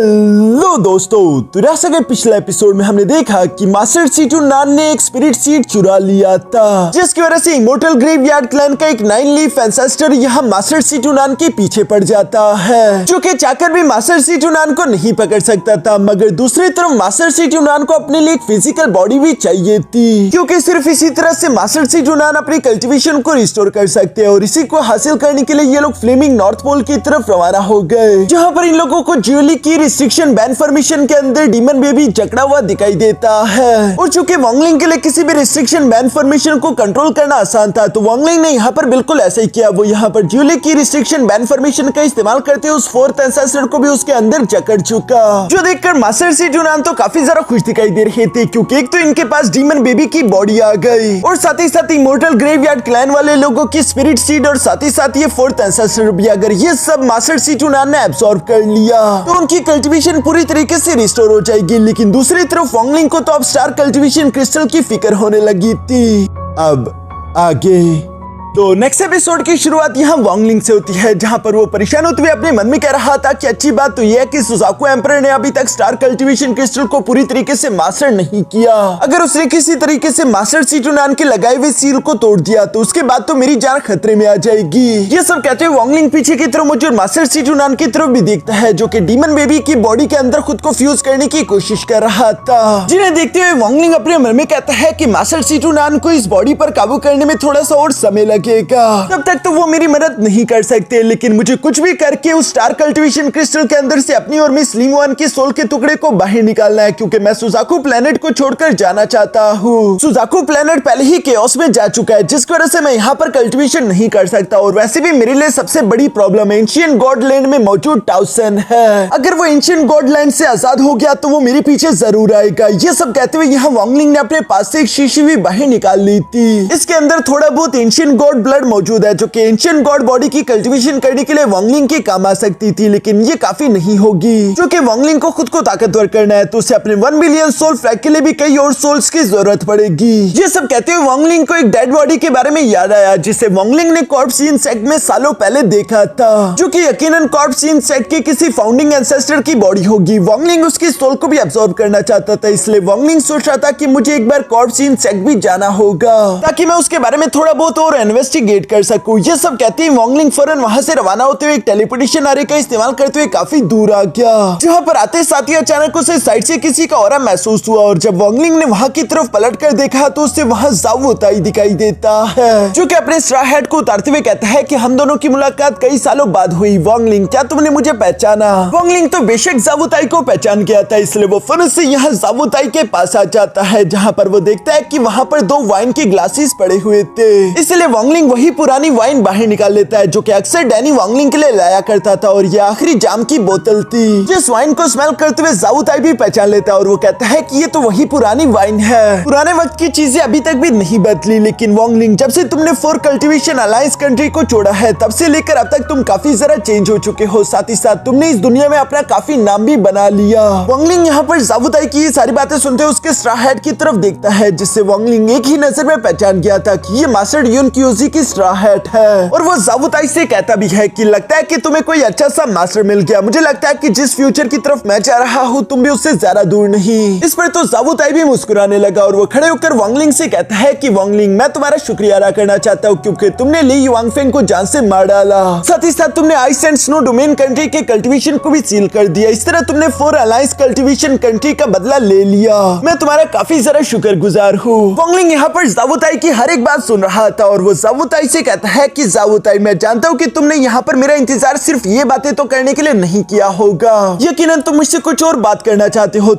Hello दोस्तों, तो जैसा कि पिछले एपिसोड में हमने देखा कि मास्टर C2 नान ने एक स्पिरिट सीड चुरा लिया था, जिसकी वजह से इमोर्टल ग्रेवयार्ड क्लैन का एक 9 लीफ एंसेस्टर यहाँ मास्टर C2 नान के पीछे पड़ जाता है, जो कि चाहकर भी मास्टर C2 नान को नहीं पकड़ सकता था। मगर दूसरी तरफ मास्टर C2 नान को अपने लिए एक फिजिकल बॉडी भी चाहिए थी, क्योंकि सिर्फ इसी तरह से मास्टर C2 नान अपनी कल्टीवेशन को रिस्टोर कर सकते हैं। और इसी को हासिल करने के लिए ये लोग फ्लेमिंग नॉर्थ पोल की तरफ रवाना हो गए, जहाँ पर इन लोगों को ज्यूली की रिस्ट्रिक्शन बैन फॉर्मेशन के अंदर डीमन बेबी जकड़ा हुआ दिखाई देता है। और चूंकि वॉन्गलिंग के लिए किसी भी रिस्ट्रिक्शन बैन फॉर्मेशन को कंट्रोल करना आसान था, तो वॉन्गलिंग ने यहाँ पर बिल्कुल ऐसा ही किया। वो यहाँ पर ज्यूली की रिस्ट्रिक्शन बैन फॉर्मेशन का इस्तेमाल करते हुए उस फोर्थ एंसेस्टर को भी उसके अंदर जकड़ चुका, जो देखकर मास्टर C2 नान तो काफी ज्यादा खुश दिखाई दे रहे थे, क्योंकि एक तो इनके पास डीमन बेबी की बॉडी आ गई और साथ ही साथ इमोर्टल ग्रेवयार्ड क्लैन वाले लोगों की स्पिरिट सीड और साथ ही साथ ये फोर्थ एंसेस्टर भी। अगर ये सब मास्टर C2 नान ने एब्सॉर्ब कर लिया तो उनकी कल्टीवेशन पूरी तरीके से रिस्टोर हो जाएगी। लेकिन दूसरी तरफ वॉन्गलिंग को तो अब स्टार कल्टीवेशन क्रिस्टल की फिक्र होने लगी थी। अब आगे तो नेक्स्ट एपिसोड की शुरुआत यहाँ वॉन्गलिंग से होती है, जहाँ पर वो परेशान होते हुए अपने मन में कह रहा था कि अच्छी बात तो यह है कि सुजाकू एम्परर ने अभी तक स्टार कल्टीवेशन क्रिस्टल को पूरी तरीके से मास्टर नहीं किया। अगर उसने किसी तरीके से मास्टर C2 नान के लगाए हुए सील को तोड़ दिया तो उसके बाद तो मेरी जान खतरे में आ जाएगी। ये सब कहते हुए वॉन्गलिंग पीछे की तरफ मुझे मास्टर C2 नान की तरफ भी देखता है, जो कि डीमन बेबी की बॉडी के अंदर खुद को फ्यूज करने की कोशिश कर रहा था, जिन्हें देखते हुए वॉन्गलिंग अपने मन में कहता है कि मास्टर C2 नान को इस बॉडी पर काबू करने में थोड़ा सा और समय लगेगा, तब तक तो वो मेरी मदद नहीं कर सकते। लेकिन मुझे कुछ भी करके उस स्टार कल्टीवेशन क्रिस्टल के अंदर से अपनी और मिस लिंगवान की सोल के टुकड़े को बाहर निकालना है, क्योंकि मैं सुजाकू प्लेनेट को छोड़कर जाना चाहता हूँ। सुजाकू प्लेनेट पहले ही केओस में जा चुका है, जिसकी वजह से मैं यहाँ पर कल्टीवेशन नहीं कर सकता। और वैसे भी मेरे लिए सबसे बड़ी प्रॉब्लम एंशिएंट गॉडलैंड में मौजूद टाउसन है। अगर वो एंशिएंट गॉडलैंड से आजाद हो गया तो वो मेरे पीछे जरूर आएगा। ये सब कहते हुए यहाँ वॉन्गलिंग ने अपने पास से एक शीशी भी बाहर निकाल ली थी। इसके अंदर थोड़ा बहुत एंशिएंट गॉड ब्लड मौजूद है, जो कि एंशिएंट गॉड बॉडी की कल्टीवेशन करने के लिए वॉन्गलिंग के काम आ सकती थी। लेकिन ये काफी नहीं होगी, क्योंकि वॉन्गलिंग को खुद को ताकतवर करना है, तो उसे अपने 1 बिलियन सोल फ्लैग के लिए भी कई और सोल्स की जरूरत पड़ेगी। ये सब कहते हुए वॉन्गलिंग को एक डेड बॉडी के बारे में याद आया, जिसे वॉन्गलिंग ने कॉर्प्स इंसेक्ट में सालों पहले देखा था, जो कि यकीनन कॉर्प्स इंसेक्ट के किसी फाउंडिंग एंसेस्टर की बॉडी होगी। वॉन्गलिंग उसकी सोल को भी अब्सॉर्ब करना चाहता था, इसलिए वॉन्गलिंग सोच रहा था कि मुझे एक बार कॉर्प्स इंसेक्ट भी जाना होगा, ताकि मैं उसके बारे में थोड़ा बहुत और इन्वेस्टिगेट कर सकूं। ये सब कहते ही वॉन्गलिंग फौरन वहां से रवाना होते हुए एक टेलीपोर्टेशन आरे का इस्तेमाल करते हुए काफी दूर आ गया, जहां पर आते साथ ही अचानक उसे साइड से किसी का ऑरा महसूस हुआ। और जब वॉन्गलिंग ने वहां की तरफ पलट कर देखा तो उसे वहां जावुताई दिखाई देता है, जो कि अपने स्ट्रा हैट को उतारते हुए कहता है कि हम दोनों की मुलाकात कई सालों बाद हुई। वॉन्गलिंग, क्या तुमने मुझे पहचाना? वॉन्गलिंग तो बेशक जावुताई को पहचान गया था, इसलिए वो फौरन से यहाँ जावुताई के पास आ जाता है, जहाँ पर वो देखता है कि वहाँ पर 2 वाइन के ग्लासेस पड़े हुए थे। इसलिए वॉन्गलिंग वही पुरानी वाइन बाहर निकाल लेता है, जो कि अक्सर डैनी वॉन्गलिंग के लिए लाया करता था। और ये आखिरी जाम की बोतल थी, जिस वाइन को स्मेल करते हुए जावुताई भी पहचान लेता है, और वो कहता है कि ये तो वही पुरानी वाइन है। पुराने वक्त की चीजें अभी तक भी नहीं बदली, लेकिन वॉन्गलिंग, जब से तुमने 4 कल्टीवेशन अलायंस कंट्री को छोड़ा है, तब से लेकर अब तक तुम काफी जरा चेंज हो चुके हो। साथ ही साथ तुमने इस दुनिया में अपना काफी नाम भी बना लिया। वॉन्गलिंग यहाँ पर जावुताई की ये सारी बातें सुनते हुए उसके स्ट्रा हैट की तरफ देखता है, जिससे वॉन्गलिंग एक ही नजर में पहचान गया था कि ये मास्टर यून क्यूजी की स्ट्रा हैट है। और वो जावुताई से कहता भी है कि लगता है कि तुम्हें कोई अच्छा सा मास्टर मिल गया। मुझे लगता है कि जिस फ्यूचर की तरफ मैं जा रहा हूँ तुम भी उससे ज्यादा दूर नहीं। इस पर तो जावुताई भी मुस्कुराने लगा और वो खड़े होकर वॉन्गलिंग से कहता है कि वॉन्गलिंग, मैं तुम्हारा शुक्रिया अदा करना चाहता हूँ, क्योंकि तुमने ली युआंगफेंग को जान से मार डाला। साथ ही साथ तुमने ice and snow domain country के कल्टीवेशन को भी सील कर दिया। इस तरह तुमने 4 अलायंस कल्टीवेशन कंट्री का बदला ले लिया। मैं तुम्हारा काफी जरा शुक्रगुजार हूँ। वॉन्गलिंग यहाँ पर जावुताई की हर एक बात सुन रहा था, और वो जावुताई से कहता है कि जावुताई, मैं जानता हूँ कि तुमने यहाँ पर मेरा इंतजार सिर्फ ये बातें तो करने के लिए नहीं किया होगा। यकीनन तुम मुझसे कुछ और बात करना चाहते हो,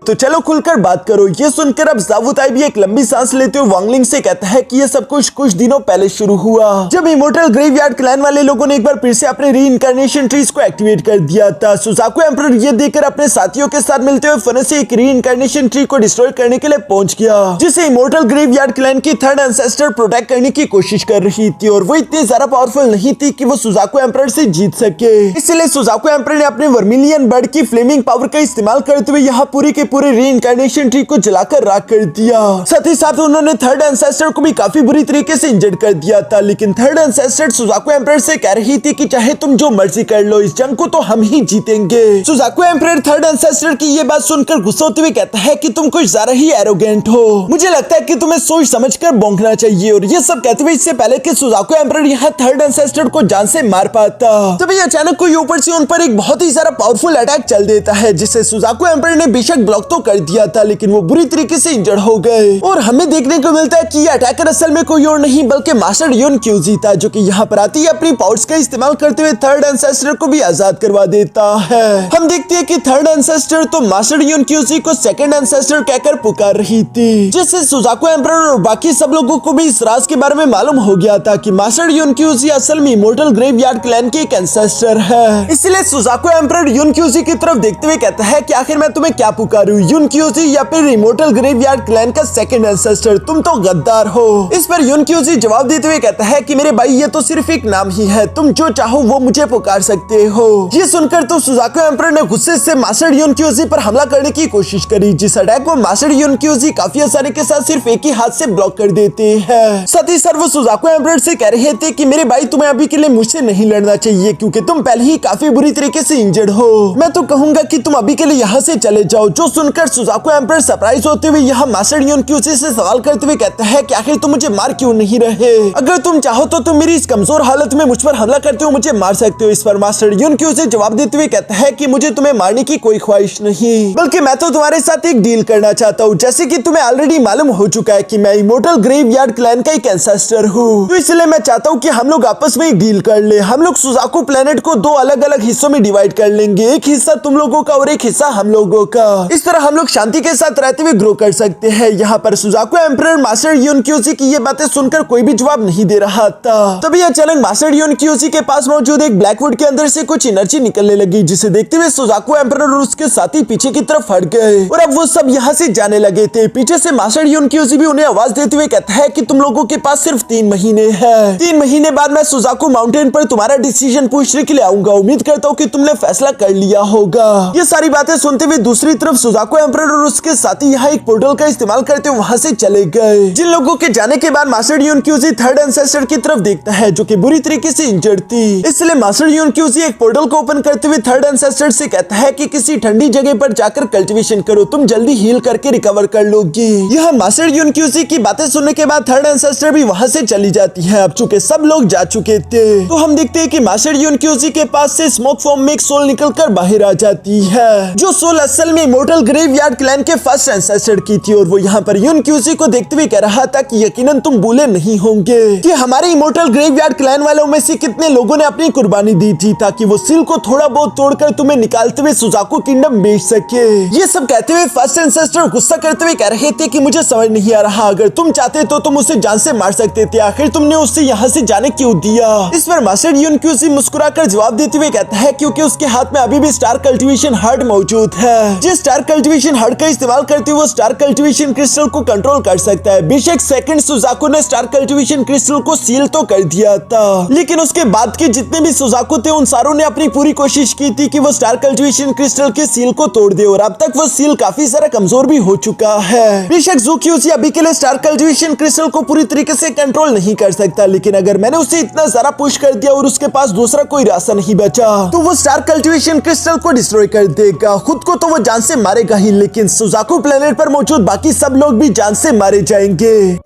तो चलो खुलकर बात करो। ये सुनकर अब जावुताई भी एक लंबी सांस लेते हुए वॉन्गलिंग से कहता है कि ये सब कुछ दिनों पहले शुरू हुआ, जब इमोर्टल ग्रेवयार्ड क्लैन वाले लोगों ने एक बार फिर से अपने रीइंकार्नेशन ट्रीज को एक्टिवेट कर दिया था। सुजाकू एम्परर ये देखकर अपने साथियों के साथ मिलते हुए फौरन से एक रीइंकार्नेशन ट्री को डिस्ट्रॉय करने के लिए पहुंच गया, जिसे इमोर्टल ग्रेवयार्ड क्लैन की 3rd एंसेस्टर प्रोटेक्ट करने की कोशिश कर रही थी। और वो इतनी ज्यादा पावरफुल नहीं थी कि वो सुजाकू एम्परर से जीत सके। इसलिए सुजाकू एम्परर ने अपने वर्मिलियन बर्ड की फ्लेमिंग पावर का इस्तेमाल करते हुए यहाँ पूरी के पूरे रीइंकार्नेशन ट्री को जलाकर राख कर दिया। साथ ही साथ उन्होंने थर्ड एंसेस्टर को भी काफी बुरी तरीके से इंजर्ड कर दिया था। लेकिन थर्ड एंसेस्टर सुजाको एम्परर से कह रही थी कि चाहे तुम जो मर्जी कर लो, इस जंग को तो हम ही जीतेंगे। सुजाको एम्परर थर्ड एंसेस्टर की ये बात सुनकर गुस्सा होते हुए कहता है कि तुम कुछ ज्यादा ही एरोगेंट हो। मुझे लगता है कि तुम्हें सोच समझकर भौंकना चाहिए। और ये सब कहते हुए इससे पहले कि सुजाको एम्परर यहाँ थर्ड एंसेस्टर को जान से मार पाता, तभी अचानक कोई ऊपर से उन पर एक बहुत ही सारा पावरफुल अटैक चल देता है, जिसे सुजाको एम्परर ने बेशक ब्लॉक तो कर दिया था, लेकिन वो बुरी तरीके से इंजर्ड हो गए। और हमें देखने को मिलता है कि ये अटैकर असल में कोई और नहीं बल्कि मास्टर युन क्यूजी था, जो कि यहाँ पर आती है अपनी पावर्स का इस्तेमाल करते हुए थर्ड एंसेस्टर को भी आजाद करवा देता है। हम देखते हैं कि थर्ड एंसेस्टर तो मास्टर युन क्यूजी को सेकंड एंसेस्टर कहकर पुकार रही थी, जिससे सुजाको एम्परर और बाकी सब लोगों को भी इस राज के बारे में मालूम हो गया था कि मास्टर युन क्यूजी असल में इमोर्टल ग्रेवयार्ड क्लैन के एक एंसेस्टर है। इसलिए सुजाको एम्परर युन क्यूजी की तरफ देखते हुए कहता है कि आखिर मैं तुम्हें क्या पुकारूं, युन क्यूजी या फिर इमोर्टल ग्रेवयार्ड क्लैन का सेकंड एंसेस्टर, तुम तो गद्दार हो। इस पर युन क्यूजी जवाब देते हुए कहता है कि मेरे भाई ये तो सिर्फ एक नाम ही है, तुम जो चाहो वो मुझे पुकार सकते हो। ये सुनकर तो सुजाको एम्परर ने गुस्से से मास्टर युन क्यूजी पर हमला करने की कोशिश करी, जिस अटैक को मास्टर युन क्यूजी काफी आसानी के साथ सिर्फ एक ही हाथ से ब्लॉक कर देते हैं। साथ ही सर वो सुजाको एम्परर से कह रहे थे कि मेरे भाई तुम्हें अभी के लिए मुझसे नहीं लड़ना चाहिए, क्योंकि तुम पहले ही काफी बुरी तरीके से इंजर्ड हो। मैं तो कहूंगा कि तुम अभी के लिए यहाँ से चले जाओ। जो सुनकर सुजाको एम्परर सरप्राइज होते हुए यहाँ मास्टर युन क्यूजी से सवाल करते हुए कहता है कि आखिर तुम मुझे मार क्यों नहीं रहे? अगर तुम चाहो तो तुम मेरी इस कमजोर हालत में मुझ पर हमला करते हो मुझे मार सकते हो। इस पर मास्टर युन क्यूजी जवाब देते हुए कहता है कि मुझे तुम्हें मारने की कोई ख्वाहिश नहीं, बल्कि मैं तो तुम्हारे साथ एक डील करना चाहता हूँ। जैसे कि तुम्हें ऑलरेडी मालूम हो चुका है कि मैं इमोर्टल ग्रेवयार्ड क्लैन का एक एंसेस्टर हूँ, तो इसलिए मैं चाहता हूँ कि हम लोग आपस में एक डील कर ले। हम लोग सुजाको प्लेनेट को दो अलग अलग हिस्सों में डिवाइड कर लेंगे, एक हिस्सा तुम लोगों का और एक हिस्सा हम लोगों का। इस तरह हम लोग शांति के साथ रहते हुए ग्रो कर सकते हैं। यहाँ पर सुजाको एम्परर मास्टर युन क्यूजी की ये बातें सुनकर कोई भी जवाब नहीं दे रहा था। तभी अचानक मास्टर युन क्यूजी के पास मौजूद एक ब्लैकवुड के अंदर से कुछ एनर्जी निकलने लगी, जिसे देखते हुए सुजाको एम्परर और उसके साथी पीछे की तरफ हट गए और अब वो सब यहाँ से जाने लगे थे। पीछे से मास्टर युन क्यूजी भी उन्हें आवाज देते हुए कहता है कि तुम लोगों के पास सिर्फ 3 महीने हैं। 3 महीने बाद मैं सुजाको माउंटेन पर तुम्हारा डिसीजन पूछने के लिए आऊंगा। उम्मीद करता हूँ कि तुमने फैसला कर लिया होगा। ये सारी बातें सुनते हुए दूसरी तरफ सुजाको एम्परर और उसके साथी यहाँ एक पोर्टल का इस्तेमाल करते हुए वहाँ से चले गए। जिन लोगों के जाने के बाद मास्टर युन क्यूजी थर्ड एंसेस्टर की तरफ देखता है, जो कि बुरी तरीके से इंजर्ड थी। इसलिए मास्टर युन क्यूजी एक पोर्टल को ओपन करते हुए थर्ड एंसेस्टर से कहता है कि किसी ठंडी जगह पर जाकर कल्टीवेशन करो, तुम जल्दी हील करके रिकवर कर लोगी। यह मास्टर युन क्यूजी की बातें सुनने के बाद थर्ड एंसेस्टर भी वहाँ से चली जाती है। अब चूंकि सब लोग जा चुके थे, तो हम देखते हैं कि मास्टर युन क्यूजी के पास से स्मोक फॉर्म में एक सोल निकलकर बाहर आ जाती है, जो सोल असल में इमोर्टल ग्रेवयार्ड क्लैन के फर्स्ट एंसेस्टर की थी। और वो यहाँ पर युन क्यूजी को देखते हुए कह रहा था कि यकीनन तुम भूले नहीं होंगे कि हमारे इमोर्टल ग्रेवयार्ड क्लैन वालों में से कितने लोगों ने अपनी कुर्बानी दी थी ताकि वो सील को थोड़ा बहुत तोड़कर तुम्हें निकालते हुए सुजाको किंगडम बेच सके। ये सब कहते हुए फर्स्ट एंसेस्टर गुस्सा करते हुए कह रहे थे कि मुझे समझ नहीं आ रहा, अगर तुम चाहते तो तुम उसे जान से मार सकते थे, आखिर तुमने उससे यहाँ से जाने क्यों दिया? इस पर मास्टर युन क्यूजी मुस्कुराकर जवाब देते हुए कहता है क्योंकि उसके हाथ में अभी भी स्टार कल्टीवेशन हार्ट मौजूद है। जिस स्टार कल्टीवेशन हार्ट का इस्तेमाल करते हुए वो स्टार कल्टीवेशन क्रिस्टल को कंट्रोल कर सकता है। बेशक सेकंड सुजाको ने स्टार कल्टीवेशन क्रिस्टल को सील तो कर दिया था, लेकिन उसके बाद के जितने भी सुजाको थे उन सारों ने अपनी पूरी कोशिश की थी कि वो स्टार कल्टीवेशन क्रिस्टल के सील को तोड़ दे, और अब तक वो सील काफी सारा कमजोर भी हो चुका है। बेशक ज़ू क्यूजी अभी के लिए स्टार कल्टीवेशन क्रिस्टल को पूरी तरीके से कंट्रोल नहीं कर सकता, लेकिन अगर मैंने उसे इतना सारा पुश कर दिया और उसके पास दूसरा कोई रास्ता नहीं बचा तो वो स्टार कल्टीवेशन क्रिस्टल को डिस्ट्रॉय कर देगा। खुद को तो वो जान से मारेगा ही, लेकिन सुजाको प्लेनेट पर मौजूद बाकी सब लोग भी जान से मारे जाएंगे।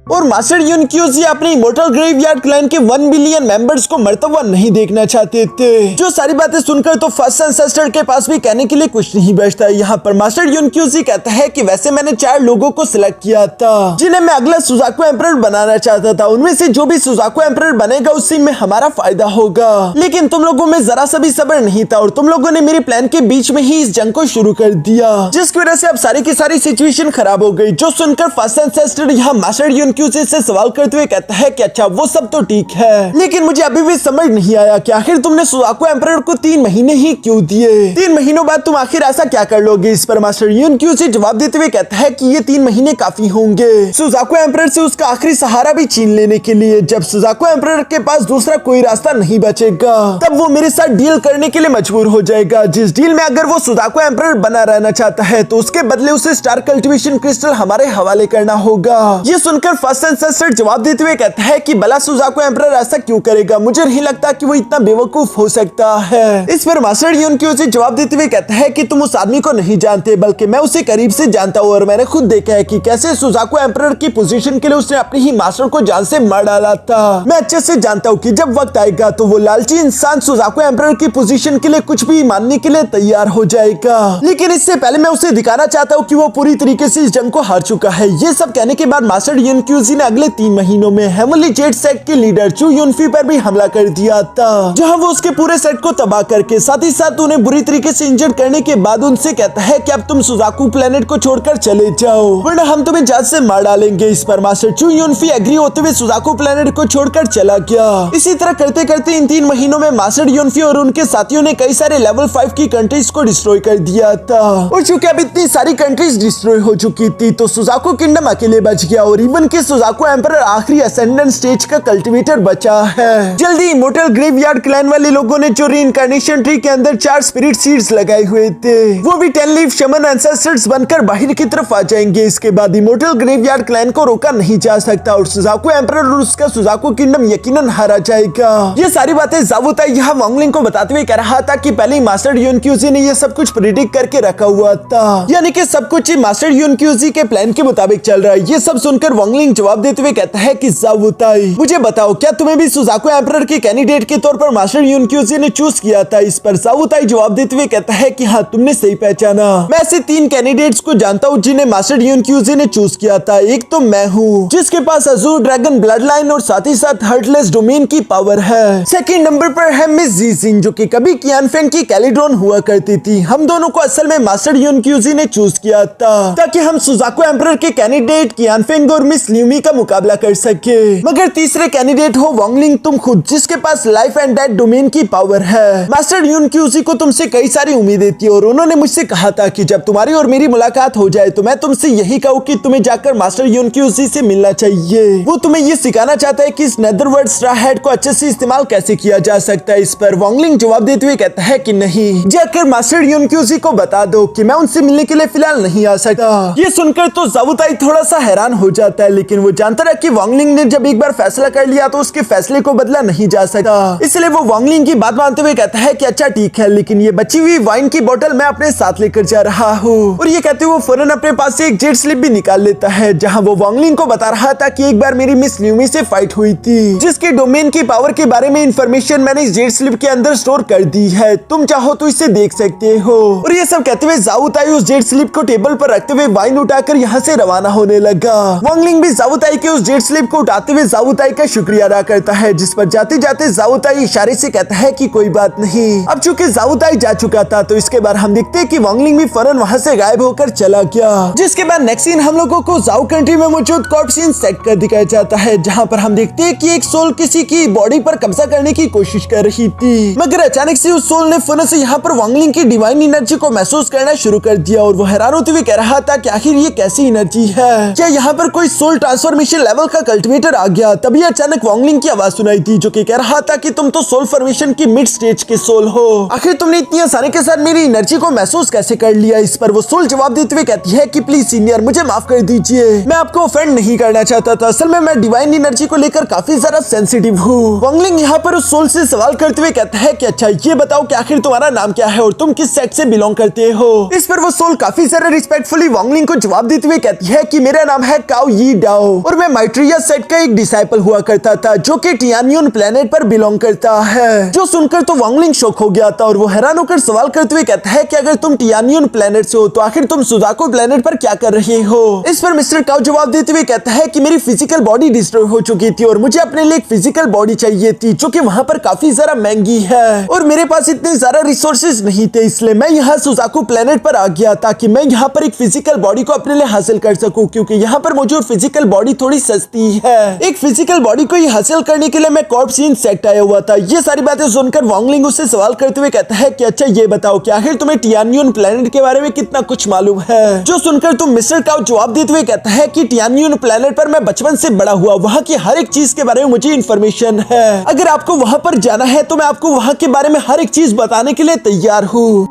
और मास्टर युन क्यूजी अपने इमोर्टल ग्रेवयार्ड क्लैन के 1 बिलियन मेंबर्स को मरता हुआ नहीं देखना चाहते थे। जो सारी बातें सुनकर तो फर्स्ट एंसेस्टर के पास भी कहने के लिए कुछ नहीं बचता। यहाँ पर मास्टर युन क्यूजी कहता है कि वैसे मैंने 4 लोगों को सिलेक्ट किया था जिन्हें मैं अगला सुजाको एम्परर बनाना चाहता था। उनमें से जो भी सुजाको एम्परर बनेगा उसी में हमारा फायदा होगा, लेकिन तुम लोगों में जरा सा भी सब्र नहीं था और तुम लोगों ने मेरे प्लान के बीच में ही इस जंग को शुरू कर दिया, जिसकी वजह से अब सारी की सारी सिचुएशन खराब हो गई। जो सुनकर फर्स्ट एंसेस्टर यहाँ मास्टर युन यूनक्यूजी से सवाल करते हुए कहता है कि अच्छा वो सब तो ठीक है, लेकिन मुझे अभी भी समझ नहीं आया कि आखिर तुमने सुजाकू एम्परर को 3 महीने ही क्यों दिए। 3 महीनों बाद तुम आखिर ऐसा क्या कर लोगे। इस पर मास्टर यूनक्यूजी जवाब देते हुए कहता है कि ये 3 महीने काफी होंगे सुजाकू एम्परर से उसका आखिरी सहारा भी छीन लेने के लिए। जब सुजाकू एम्परर के पास दूसरा कोई रास्ता नहीं बचेगा तब वो मेरे साथ डील करने के लिए मजबूर हो जाएगा, जिस डील में अगर वो सुजाकू एम्परर बना रहना चाहता है तो उसके बदले उसे स्टार कल्टिवेशन क्रिस्टल हमारे हवाले करना होगा। ये सुनकर फर्स्ट एंसेस्टर जवाब देते हुए कहता है कि भला सुजाकू एम्परर ऐसा क्यों करेगा, मुझे नहीं लगता कि वो इतना बेवकूफ हो सकता है। इस पर मास्टर यूनक्यूजी जवाब देते हुए कहता है कि तुम उस आदमी को नहीं जानते, बल्कि मैं उसे करीब से जानता हूँ और मैंने खुद देखा है कि कैसे सुजाकू एम्परर की पोजीशन के लिए उसने अपनी ही मास्टर को जान से मार डाला था। मैं अच्छे से जानता हूँ कि जब वक्त आएगा तो वो लालची इंसान सुजाकू एम्परर की पोजीशन के लिए कुछ भी मानने के लिए तैयार हो जाएगा, लेकिन इससे पहले मैं उसे दिखाना चाहता हूँ कि वो पूरी तरीके से इस जंग को हार चुका है। ये सब कहने के बाद मास्टर यूनक्यूजी ने अगले 3 महीनों में हेवनली जेट सेट के लीडर चू यूनफी पर भी हमला कर दिया था, जहां वो उसके पूरे सेट को तबाह करके साथ ही साथ उन्हें बुरी तरीके से इंजर्ड करने के बाद उनसे कहता है कि अब तुम सुजाकू प्लेनेट को छोड़कर चले जाओ वरना हम तुम्हें जहाज से मार डालेंगे। इस पर मास्टर चू यूनफी एग्री होते हुए सुजाकू प्लेनेट को छोड़कर चला गया। इसी तरह करते करते इन 3 महीनों में मास्टर यूनफी और उनके साथियों ने कई सारे लेवल 5 की कंट्रीज को डिस्ट्रॉय कर दिया था और चूंकि अब इतनी सारी कंट्रीज डिस्ट्रॉय हो चुकी थी तो सुजाकू किंगडम अकेले बच गया और इवन के सुजाकू एम्परर आखिरी असेंडेंट स्टेज का कल्टिवेटर बचा है। जल्दी इमोर्टल ग्रेवयार्ड क्लैन वाले लोगों ने जो रीइंकार्नेशन ट्री के अंदर 4 स्पिरिट सीड्स लगाए हुए थे वो भी 10 लीफ शमन एंसेस्टर्स बनकर बाहर की तरफ आ जाएंगे। इसके बाद इमोर्टल ग्रेवयार्ड क्लैन को रोका नहीं जा सकता और सुजाकू एम्परर और उसका सुजाकू किंगडम यकीनन हारा जाएगा। ये सारी बातें ज़ावुताई यहाँ वांगलिंग को बताते हुए कह रहा था कि पहले मास्टर यूनक्यूजी ने ये सब कुछ प्रेडिक्ट करके रखा हुआ था, यानी कि सब कुछ मास्टर यूनक्यूजी के प्लान के मुताबिक चल रहा है। ये सब सुनकर वांगलिंग जवाब देते हुए कहता है कि ज़ावुताई मुझे बताओ क्या तुम्हें भी सुजाकू एम्परर के कैंडिडेट के तौर पर मास्टर यूनक्यूजी ने चूज किया था। इस पर ज़ावुताई जवाब देते हुए कहता है कि हाँ तुमने सही पहचाना, मैं ऐसे 3 कैंडिडेट्स को जानता हूँ जिन्हें मास्टर यूनक्यूजी ने चूज किया था। एक तो मैं हूँ जिसके पास अजूर ड्रैगन ब्लड लाइन और साथ ही साथ हर्टलेस डोमेन की पावर है। सेकंड नंबर पर है मिस जीजिन जो कि कभी कियानफेंग की कैलिड्रॉन हुआ करती थी। हम दोनों को असल में मास्टर यूनक्यूजी ने चूज किया था ताकि हम सुजाकू एम्परर के कैंडिडेट कियानफेंग और मिस ल्यूमी का मुकाबला कर सके। मगर तीसरे कैंडिडेट हो वांगलिंग तुम खुद, जिसके पास लाइफ एंड डेथ डोमेन की पावर है। मास्टर यूनक्यूजी को तुमसे कई सारी उम्मीदें थी और उन्होंने मुझसे कहा था कि जब तुम्हारी और मेरी मुलाकात हो जाए तो मैं तुमसे यही कहूँ कि तुम्हें जाकर मास्टर यूनक्यूजी से मिलना चाहिए। वो तुम्हें ये सिखाना चाहता है कि इस नेदरवर्ल्ड स्ट्रा हेड को अच्छे से इस्तेमाल कैसे किया जा सकता है। इस पर वांगलिंग जवाब देते हुए कहता है कि नहीं, जाकर मास्टर यूनक्यूजी को बता दो कि मैं उनसे मिलने के लिए फिलहाल नहीं आ सकता। ये सुनकर तो ज़ावुताई थोड़ा सा हैरान हो जाता है, लेकिन वो जानता रहा कि वांगलिंग ने जब एक बार फैसला कर लिया तो उसके फैसले को बदला नहीं जा सकता। इसलिए वो वांगलिंग की बात मानते हुए कहता है कि अच्छा ठीक है, लेकिन ये बची हुई वाइन की बोतल मैं अपने साथ लेकर जा रहा हूँ। और ये कहते हुए वो फौरन अपने पास से एक जेट स्लिप भी निकाल लेता है जहाँ वो वांगलिंग को बता रहा था कि एक बार मेरी मिस ल्यूमी से फाइट हुई थी जिसके डोमेन की पावर के बारे में इंफॉर्मेशन मैंने इस जेट स्लिप के अंदर स्टोर कर दी है, तुम चाहो तो इसे देख सकते हो। और ये सब कहते हुए ज़ावुताई उस जेट स्लिप को टेबल पर रखते हुए वाइन उठाकर यहाँ से रवाना होने लगा। वांगलिंग भी ज़ावुताई के उस जेट स्लिप को उठाते हुए ज़ावुताई का शुक्रिया अदा करता है, जिस पर जाते जाते ज़ावुताई इशारे से कहता है कि कोई बात नहीं। अब चूंकि ज़ावुताई जा चुका था तो इसके बाद हम देखते हैं कि वांगलिंग भी फौरन वहाँ से गायब होकर चला गया। जिसके बाद नेक्स्ट सीन हम लोगों को जाओ कंट्री में मौजूद कॉर्प सीन सेट कर दिखाया जाता है, जहाँ पर हम देखते हैं कि एक सोल किसी की बॉडी पर कब्जा करने की कोशिश कर रही थी, मगर अचानक से उस सोल ने फौरन से यहाँ पर वांगलिंग की डिवाइन एनर्जी को महसूस करना शुरू कर दिया और वो हैरान होते हुए कह रहा था कि आखिर ये कैसी एनर्जी है, क्या यहाँ पर कोई सोल ट्रांसफॉर्मेशन लेवल का कल्टिवेटर आ गया। तभी अचानक वांगलिंग की आवाज सुनाई थी जो कि कह रहा था कि तुम तो सोल फॉर्मेशन की मिड स्टेज के सोल हो, आखिर तुमने इतनी आसानी के साथ मेरी एनर्जी को महसूस कैसे कर लिया। इस पर वो सोल जवाब देते हुए कहती है कि प्लीज सीनियर मुझे माफ कर दीजिए, मैं आपको ऑफेंड नहीं करना चाहता था, असल में मैं डिवाइन एनर्जी को लेकर काफी ज्यादा सेंसिटिव हूँ। वांगलिंग यहाँ पर उस सोल से सवाल करते हुए कहता है कि अच्छा ये बताओ कि आखिर तुम्हारा नाम क्या है और तुम किस सेट से बिलोंग करते हो। इस पर वो सोल काफी ज्यादा रिस्पेक्टफुली वांगलिंग को जवाब देते हुए कहती है कि मेरा नाम है काओ यी डाओ और मैं माइट्रिया सेट का एक डिसाइपल हुआ करता था जो कि टियानियन प्लेनेट पर बिलोंग करता है। जो सुनकर तो वांगलिंग शॉक हो गया था और वो हैरान होकर सवाल करते हुए कहता है कि अगर तुम टियानियन प्लेनेट से हो तो आखिर तुम सुजाकू प्लेनेट पर क्या कर रहे हो। इस पर मिस्टर काओ जवाब देते हुए कहता है कि मेरी फिजिकल बॉडी डिस्ट्रॉय हो चुकी थी और मुझे अपने लिए एक फिजिकल बॉडी चाहिए थी जो कि वहाँ पर काफी ज्यादा महंगी है और मेरे पास इतने ज्यादा रिसोर्सेज नहीं थे, इसलिए मैं यहाँ ओजाकू प्लेनेट पर आ गया ताकि मैं यहाँ पर एक फिजिकल बॉडी को अपने लिए हासिल कर सकूं, क्योंकि यहाँ पर मौजूद फिजिकल बॉडी थोड़ी सस्ती है। एक फिजिकल बॉडी को ही हासिल करने के लिए मैं कॉर्प्स इन सेट आया हुआ था। ये सारी बातें सुनकर वांगलिंग उससे सवाल करते हुए कहता है कि अच्छा ये बताओ कि आखिर तुम्हें टियानयून प्लेनेट के बारे में कितना कुछ मालूम है। जो सुनकर तुम मिस्टर काउ जवाब देते हुए कहता है कि टियानयून प्लेनेट पर मैं बचपन से बड़ा हुआ, वहाँ की हर एक चीज के बारे में मुझे इन्फॉर्मेशन है। अगर आपको वहाँ पर जाना है तो मैं आपको वहाँ के बारे में हर एक चीज बताने के लिए तैयार हूँ।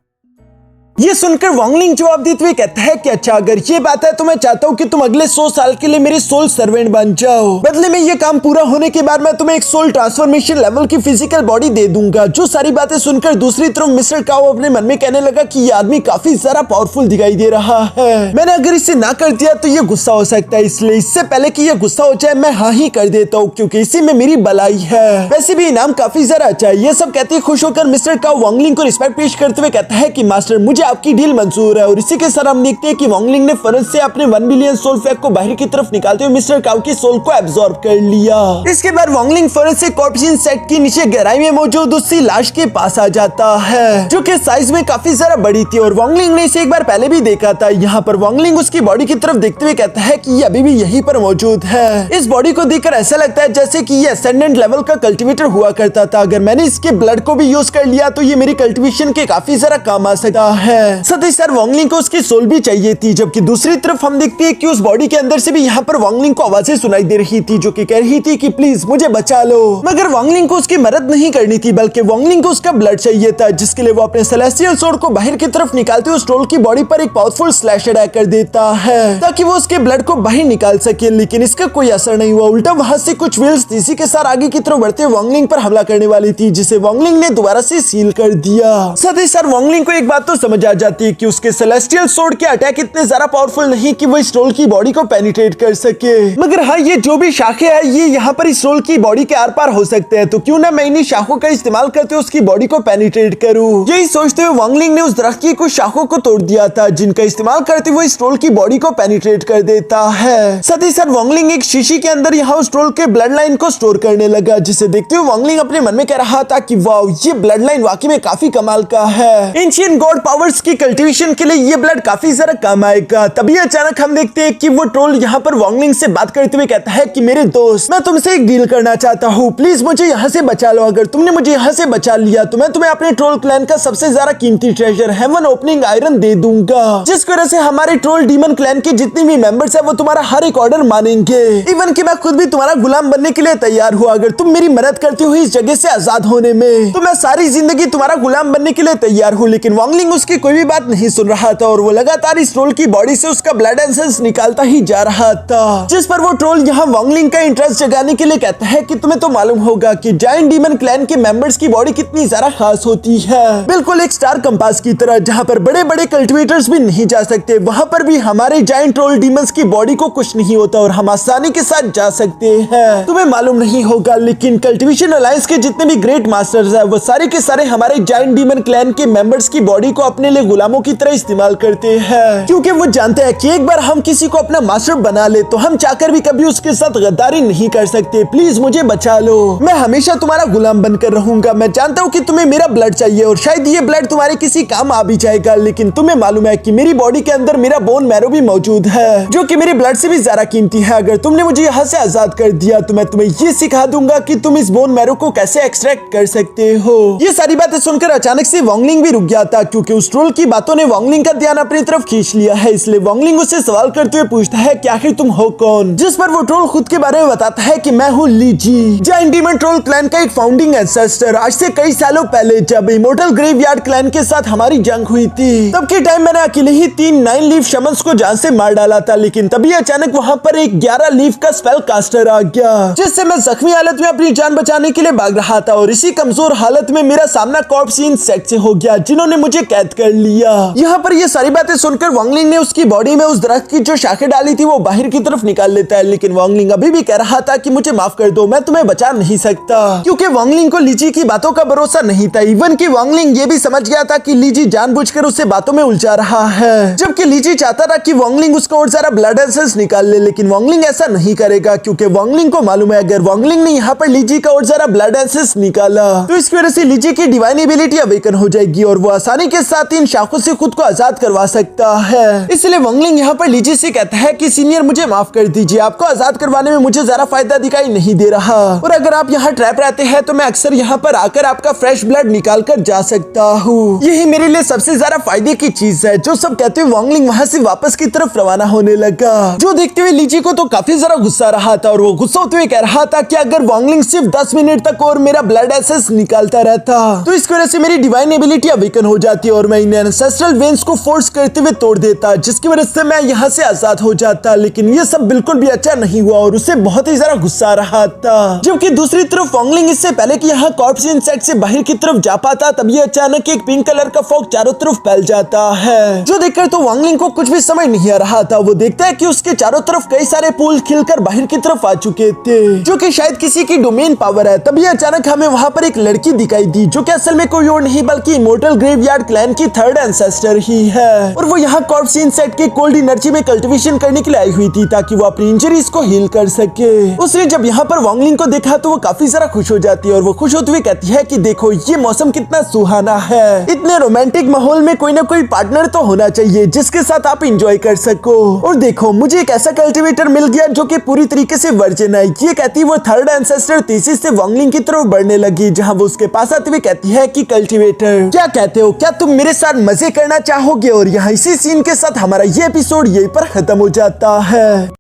ये सुनकर वांगलिंग जवाब देते हुए कहता है कि अच्छा अगर ये बात है तो मैं चाहता हूँ कि तुम अगले 100 साल के लिए मेरे सोल सर्वेंट बन जाओ। बदले में ये काम पूरा होने के बाद मैं तुम्हें एक सोल ट्रांसफॉर्मेशन लेवल की फिजिकल बॉडी दे दूंगा। जो सारी बातें सुनकर दूसरी तरफ मिस्टर काओ अपने मन में कहने लगा कि ये आदमी काफी ज्यादा पावरफुल दिखाई दे रहा है। मैंने अगर इसे ना कर दिया तो ये गुस्सा हो सकता है, इसलिए इससे पहले कि ये गुस्सा हो जाए मैं हाँ ही कर देता हूँ, क्योंकि इसी में मेरी भलाई है। वैसे भी इनाम काफी ज्यादा अच्छा है। ये सब कहते खुश होकर मिस्टर काओ वांगलिंग को रिस्पेक्ट पेश करते हुए कहता है कि मास्टर मुझे आपकी डील मंजूर है। और इसी के साथ हम देखते हैं कि वांगलिंग ने फरज से अपने 1 बिलियन सोल फैक को बाहर की तरफ निकालते हुए मिस्टर काउ की सोल को एब्जॉर्ब कर लिया। इसके बाद वांगलिंग फरज से कॉर्प्सिन सेट की नीचे गहराई में मौजूद उसकी लाश के पास आ जाता है, जो कि साइज में काफी ज्यादा बड़ी थी और वांगलिंग ने इसे एक बार पहले भी देखा था। यहाँ पर वांगलिंग उसकी बॉडी की तरफ देखते हुए कहता है कि ये अभी भी यहीं पर मौजूद है। इस बॉडी को देखकर ऐसा लगता है जैसे कि ये असेंडेंट लेवल का कल्टीवेटर हुआ करता था। अगर मैंने इसके ब्लड को भी यूज कर लिया तो ये मेरी कल्टीवेशन के काफी ज्यादा काम आ सकता है। साथ ही सर वांगलिंग को उसकी सोल भी चाहिए थी, जबकि दूसरी तरफ हम देखते हैं कि उस बॉडी के अंदर से भी यहाँ पर वांगलिंग को आवाजें सुनाई दे रही थी, जो कि कह रही थी कि प्लीज मुझे बचा लो। मगर वांगलिंग को उसकी मदद नहीं करनी थी, बल्कि वांगलिंग को उसका ब्लड चाहिए था, जिसके लिए वो अपने सेलेस्टियल सोर्ड को बाहर की तरफ निकालते हुए उस ट्रोल की बॉडी पर एक पावरफुल स्लैश अटैक कर देता है ताकि वो उसके ब्लड को बाहर निकाल सके। लेकिन इसका कोई असर नहीं हुआ। उल्टा वहां से कुछ व्हील्स इसी के साथ आगे की तरफ बढ़ते वांगलिंग पर हमला करने वाली थी, जिसे वांगलिंग ने दोबारा से सील कर दिया। साथ ही साथ वांगलिंग को एक बात तो समझ आ जाती है कि उसके सेलेस्टियल सोर्ड के अटैक इतने ज्यादा पावरफुल नहीं कि वो इस ट्रोल की बॉडी को पेनिट्रेट कर सके। मगर हाँ, ये जो भी शाखे है ये यहाँ पर इस ट्रोल की बॉडी के आर पार हो सकते हैं, तो क्यों ना मैं इन्हीं शाखों का इस्तेमाल करते हुए उसकी बॉडी को पेनिट्रेट करूं। यही सोचते हुए वांगलिंग ने उस दरख्त की कुछ शाखों को तोड़ दिया था, जिनका इस्तेमाल करते हुए इस ट्रोल की बॉडी को पेनिट्रेट कर देता है। साथ ही साथ वांगलिंग एक शीशी के अंदर यहाँ उस ट्रोल के ब्लड लाइन को स्टोर करने लगा, जिसे देखते हुए वांगलिंग अपने मन में कह रहा था कि वाओ, ये ब्लड लाइन वाकई में काफी कमाल का है। एंशिएंट गॉड पावर्स की कल्टीवेशन के लिए ये ब्लड काफी ज्यादा काम आएगा। तभी अचानक हम देखते हैं कि वो ट्रोल यहाँ पर वांगलिंग से बात करते हुए कहता है कि मेरे दोस्त, मैं तुमसे एक डील करना चाहता हूँ, प्लीज मुझे यहाँ से बचा लो। अगर तुमने मुझे यहाँ से बचा लिया तो मैं तुम्हें अपने ट्रोल क्लैन का सबसे ज्यादा कीमती ट्रेजर हेवन ओपनिंग आयरन दे दूंगा, जिसकी वजह से हमारे ट्रोल डीमन क्लैन के जितने भी मेंबर्स हैं वो तुम्हारा हर एक ऑर्डर मानेंगे। इवन कि मैं खुद भी तुम्हारा गुलाम बनने के लिए तैयार हूँ। अगर तुम मेरी मदद करती हो इस जगह से आजाद होने में, तो मैं सारी जिंदगी तुम्हारा गुलाम बनने के लिए तैयार हूँ। लेकिन वांगलिंग उसकी कोई भी बात नहीं सुन रहा था और वो लगातार इस ट्रोल की बॉडी से उसका ब्लड एसेंस निकालता ही जा रहा था, जिस पर वो ट्रोल यहाँ वांगलिंग का इंटरेस्ट जगाने के लिए कहता है कि तुम्हें तो मालूम होगा कि जायंट डीमन क्लैन के मेंबर्स की बॉडी कितनी ज्यादा खास होती है, बिल्कुल एक स्टार कंपास की तरह, जहाँ पर बड़े बड़े कल्टिवेटर्स भी नहीं जा सकते, वहाँ पर भी हमारे जायंट ट्रोल डीमंस की बॉडी को कुछ नहीं होता और हम आसानी के साथ जा सकते हैं। तुम्हें मालूम नहीं होगा, लेकिन कल्टिवेशन अलायंस के जितने भी ग्रेट मास्टर्स हैं वो सारे के सारे हमारे जायंट डीमन क्लैन के मेंबर्स की बॉडी को अपने लिए गुलामों की तरह इस्तेमाल करते हैं, क्योंकि वो जानते हैं कि एक बार हम किसी को अपना मास्टर बना ले तो हम चाहकर भी कभी उसके साथ गद्दारी नहीं कर सकते। प्लीज मुझे बचा लो, मैं हमेशा तुम्हारा गुलाम बनकर रहूंगा। मैं जानता हूँ कि तुम्हें मेरा ब्लड चाहिए और शायद ये ब्लड तुम्हारे किसी काम आ भी जाएगा, लेकिन तुम्हें मालूम है कि मेरी बॉडी के अंदर मेरा बोन मैरो भी मौजूद है, जो कि मेरे ब्लड से भी ज्यादा कीमती है। अगर तुमने मुझे यहाँ से आजाद कर दिया तो मैं तुम्हें ये सिखा दूंगा कि तुम इस बोन मैरो को कैसे एक्सट्रैक्ट कर सकते हो। ये सारी बातें सुनकर अचानक से वांगलिंग भी रुक गया था, क्योंकि उस ट्रोल की बातों ने वांगलिंग का ध्यान अपनी तरफ खींच लिया है। इसलिए वांगलिंग उससे सवाल करते हुए पूछता है कि आखिर तुम हो कौन, जिस पर वो ट्रोल खुद के बारे में बताता है कि मैं हूँ लीजी, जायंट डीमन ट्रोल क्लैन का एक फाउंडिंग एंसेस्टर। आज से कई सालों पहले जब इमोर्टल ग्रेवयार्ड क्लैन के साथ हमारी जंग हुई थी, तब के टाइम मैंने अकेले ही 3 9 लीफ शमन्स को जान से मार डाला था, लेकिन तभी अचानक वहाँ पर एक 11 लीफ का स्पेल कास्टर आ गया, जिससे मैं जख्मी हालत में अपनी जान बचाने के लिए भाग रहा था और इसी कमजोर हालत में मेरा सामना कॉर्प्सिन सेट से हो गया, जिन्होंने मुझे कैद कर लिया। यहाँ पर ये सारी बातें सुनकर वांगलिंग ने उसकी बॉडी में उस दरख्त की जो शाखें डाली थी वो बाहर की तरफ निकाल लेता है, लेकिन वांगलिंग अभी भी कह रहा था कि मुझे माफ कर दो, मैं तुम्हें बचा नहीं सकता, क्योंकि वांगलिंग को लीजी की बातों का भरोसा नहीं था। इवन कि वांगलिंग ये भी समझ गया था कि लीजी जानबूझकर उसे बातों में उलझा रहा है, जबकि लीजी चाहता था कि वांगलिंग उसका और सारा ब्लड एसेंस निकाल ले, लेकिन वांगलिंग ऐसा नहीं करेगा, क्योंकि वांगलिंग को मालूम है अगर वांगलिंग ने यहाँ पर लीजी का और सारा ब्लड एसेंस निकाला तो इसकी वजह से लीजी की डिवाइन एबिलिटी अवेकन हो जाएगी और वो आसानी के साथ तीन शाखों से खुद को आजाद करवा सकता है। इसलिए वंगलिंग यहाँ पर लीजी से कहता है कि सीनियर मुझे माफ कर दीजिए, आपको आजाद करवाने में मुझे ज्यादा फायदा दिखाई नहीं दे रहा, और अगर आप यहाँ ट्रैप रहते हैं तो मैं अक्सर यहाँ पर आकर आपका फ्रेश ब्लड निकाल कर जा सकता हूँ। यही मेरे लिए सबसे ज्यादा फायदे की चीज है। जो सब कहते हुए वंगलिंग वहाँ से वापस की तरफ रवाना होने लगा। जो देखते हुए लीजी को तो काफी ज्यादा गुस्सा रहा था और वो गुस्सा होते हुए कह रहा था कि अगर वंगलिंग सिर्फ 10 मिनट तक और मेरा ब्लड एसेस निकालता रहता तो इसकी वजह से मेरी डिवाइन एबिलिटी अवेकन हो जाती और मैं इन एंसेस्ट्रल वेन्स को फोर्स करते हुए तोड़ देता, जिसकी वजह से मैं यहाँ से आजाद हो जाता। लेकिन ये सब बिल्कुल भी अच्छा नहीं हुआ और उसे बहुत ही ज्यादा गुस्सा आ रहा था। जबकि दूसरी तरफ वंगलिंग इससे पहले कि यहाँ कॉर्प्स इंसेक्ट से बाहर की तरफ जा पाता तभी अचानक एक पिंक कलर का फॉग चारों तरफ फैल जाता है। जो देखकर तो वंगलिंग को कुछ भी समझ नहीं आ रहा था। वो देखता है कि उसके चारों तरफ कई सारे फूल खिलकर बाहर की तरफ आ चुके थे, जो कि शायद किसी की डोमेन पावर है। तभी अचानक हमें वहाँ पर एक लड़की दिखाई दी, जो कि असल में कोई और नहीं बल्कि इमोर्टल ग्रेवयार्ड क्लैन की थर्ड एंसेस्टर ही है। और वो यहाँ कॉर्प्स इंसेक्ट के कोल्ड एनर्जी में कल्टिवेशन करने के लिए आई हुई थी ताकि वो अपनी इंजरीज को हील कर सके। उसने जब यहाँ पर वंगलिंग को देखा तो वो काफी ज्यादा खुश हो जाती है और वो खुश होते हुए कहती है कि देखो ये मौसम कितना सुहाना है। इतने रोमांटिक माहौल में कोई ना कोई पार्टनर तो होना चाहिए जिसके साथ आप एंजॉय कर सको। और देखो मुझे एक ऐसा कल्टिवेटर मिल गया जो कि पूरी तरीके से वर्जिन है। ये कहती वो थर्ड एंसेस्टर तेजी से वंगलिंग की तरफ बढ़ने लगी, जहाँ वो उसके पास आते हुए कहती है कि कल्टिवेटर क्या कहते हो, क्या तुम मेरे साथ मजे करना चाहोगे? और यहाँ इसी सीन के साथ हमारा ये एपिसोड यहीं पर खत्म हो जाता है।